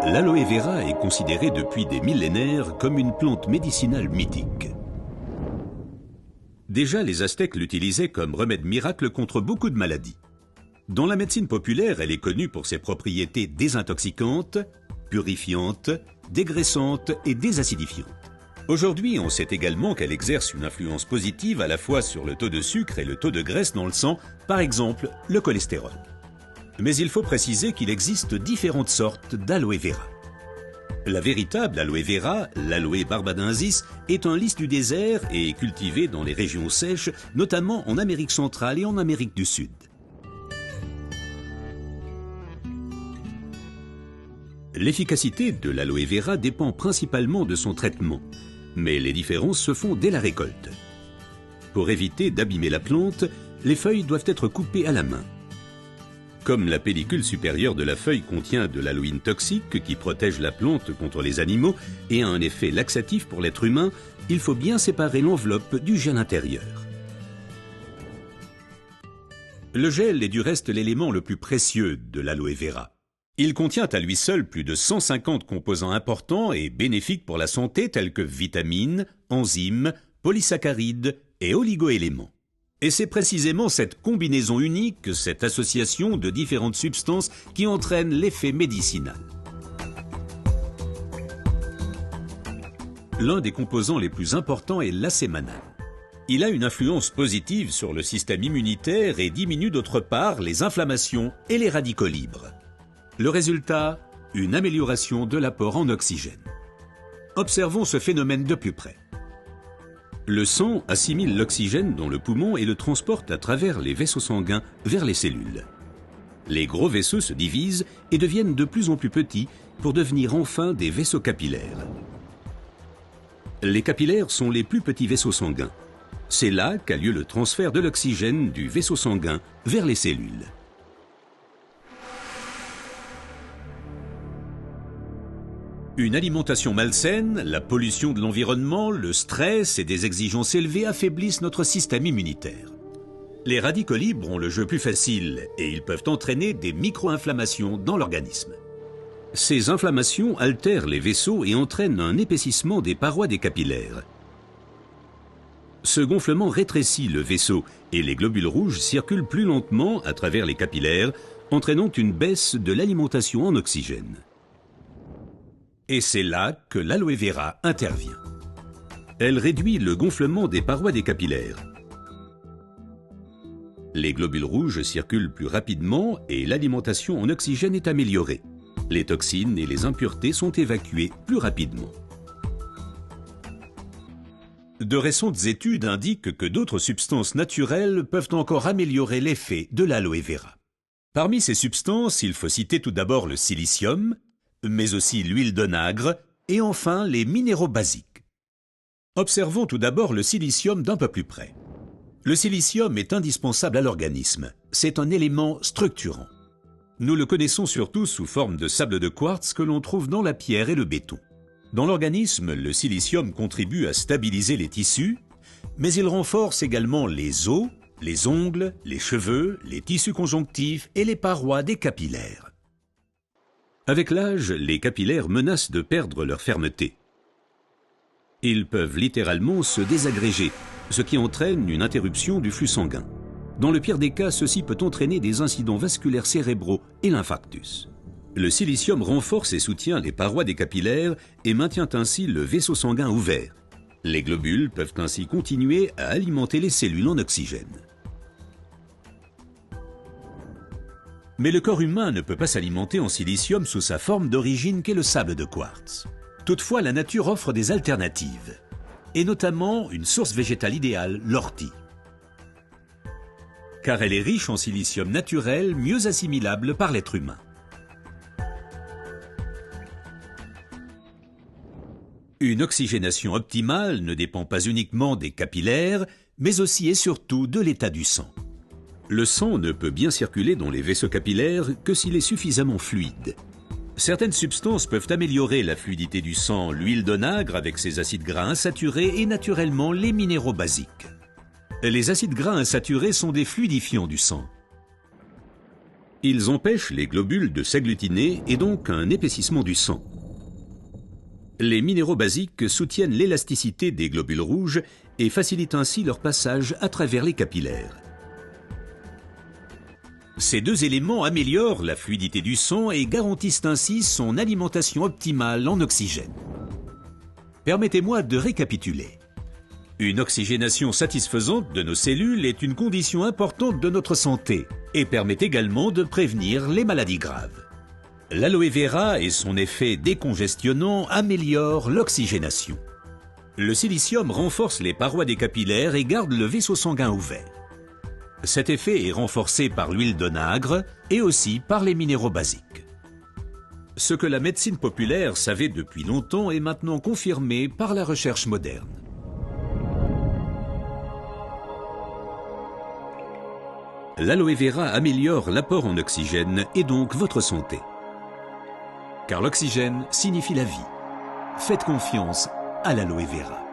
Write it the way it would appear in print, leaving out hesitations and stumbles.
L'aloe vera est considérée depuis des millénaires comme une plante médicinale mythique. Déjà, les Aztèques l'utilisaient comme remède miracle contre beaucoup de maladies. Dans la médecine populaire, elle est connue pour ses propriétés désintoxicantes, purifiantes, dégraissantes et désacidifiantes. Aujourd'hui, on sait également qu'elle exerce une influence positive à la fois sur le taux de sucre et le taux de graisse dans le sang, par exemple le cholestérol. Mais il faut préciser qu'il existe différentes sortes d'aloe vera. La véritable aloe vera, l'aloe barbadensis, est un lys du désert et est cultivée dans les régions sèches, notamment en Amérique centrale et en Amérique du Sud. L'efficacité de l'aloe vera dépend principalement de son traitement, mais les différences se font dès la récolte. Pour éviter d'abîmer la plante, les feuilles doivent être coupées à la main. Comme la pellicule supérieure de la feuille contient de l'aloïne toxique qui protège la plante contre les animaux et a un effet laxatif pour l'être humain, il faut bien séparer l'enveloppe du gel intérieur. Le gel est du reste l'élément le plus précieux de l'aloe vera. Il contient à lui seul plus de 150 composants importants et bénéfiques pour la santé tels que vitamines, enzymes, polysaccharides et oligoéléments. Et c'est précisément cette combinaison unique, cette association de différentes substances qui entraîne l'effet médicinal. L'un des composants les plus importants est l'acémanal. Il a une influence positive sur le système immunitaire et diminue d'autre part les inflammations et les radicaux libres. Le résultat, une amélioration de l'apport en oxygène. Observons ce phénomène de plus près. Le sang assimile l'oxygène dans le poumon et le transporte à travers les vaisseaux sanguins vers les cellules. Les gros vaisseaux se divisent et deviennent de plus en plus petits pour devenir enfin des vaisseaux capillaires. Les capillaires sont les plus petits vaisseaux sanguins. C'est là qu'a lieu le transfert de l'oxygène du vaisseau sanguin vers les cellules. Une alimentation malsaine, la pollution de l'environnement, le stress et des exigences élevées affaiblissent notre système immunitaire. Les radicaux libres ont le jeu plus facile et ils peuvent entraîner des micro-inflammations dans l'organisme. Ces inflammations altèrent les vaisseaux et entraînent un épaississement des parois des capillaires. Ce gonflement rétrécit le vaisseau et les globules rouges circulent plus lentement à travers les capillaires, entraînant une baisse de l'alimentation en oxygène. Et c'est là que l'aloe vera intervient. Elle réduit le gonflement des parois des capillaires. Les globules rouges circulent plus rapidement et l'alimentation en oxygène est améliorée. Les toxines et les impuretés sont évacuées plus rapidement. De récentes études indiquent que d'autres substances naturelles peuvent encore améliorer l'effet de l'aloe vera. Parmi ces substances, il faut citer tout d'abord le silicium, mais aussi l'huile d'onagre et enfin les minéraux basiques. Observons tout d'abord le silicium d'un peu plus près. Le silicium est indispensable à l'organisme. C'est un élément structurant. Nous le connaissons surtout sous forme de sable de quartz que l'on trouve dans la pierre et le béton. Dans l'organisme, le silicium contribue à stabiliser les tissus, mais il renforce également les os, les ongles, les cheveux, les tissus conjonctifs et les parois des capillaires. Avec l'âge, les capillaires menacent de perdre leur fermeté. Ils peuvent littéralement se désagréger, ce qui entraîne une interruption du flux sanguin. Dans le pire des cas, ceci peut entraîner des incidents vasculaires cérébraux et l'infarctus. Le silicium renforce et soutient les parois des capillaires et maintient ainsi le vaisseau sanguin ouvert. Les globules peuvent ainsi continuer à alimenter les cellules en oxygène. Mais le corps humain ne peut pas s'alimenter en silicium sous sa forme d'origine qu'est le sable de quartz. Toutefois, la nature offre des alternatives, et notamment une source végétale idéale, l'ortie. Car elle est riche en silicium naturel, mieux assimilable par l'être humain. Une oxygénation optimale ne dépend pas uniquement des capillaires, mais aussi et surtout de l'état du sang. Le sang ne peut bien circuler dans les vaisseaux capillaires que s'il est suffisamment fluide. Certaines substances peuvent améliorer la fluidité du sang, l'huile d'onagre avec ses acides gras insaturés et naturellement les minéraux basiques. Les acides gras insaturés sont des fluidifiants du sang. Ils empêchent les globules de s'agglutiner et donc un épaississement du sang. Les minéraux basiques soutiennent l'élasticité des globules rouges et facilitent ainsi leur passage à travers les capillaires. Ces deux éléments améliorent la fluidité du sang et garantissent ainsi son alimentation optimale en oxygène. Permettez-moi de récapituler. Une oxygénation satisfaisante de nos cellules est une condition importante de notre santé et permet également de prévenir les maladies graves. L'aloe vera et son effet décongestionnant améliorent l'oxygénation. Le silicium renforce les parois des capillaires et garde le vaisseau sanguin ouvert. Cet effet est renforcé par l'huile d'onagre et aussi par les minéraux basiques. Ce que la médecine populaire savait depuis longtemps est maintenant confirmé par la recherche moderne. L'aloe vera améliore l'apport en oxygène et donc votre santé. Car l'oxygène signifie la vie. Faites confiance à l'aloe vera.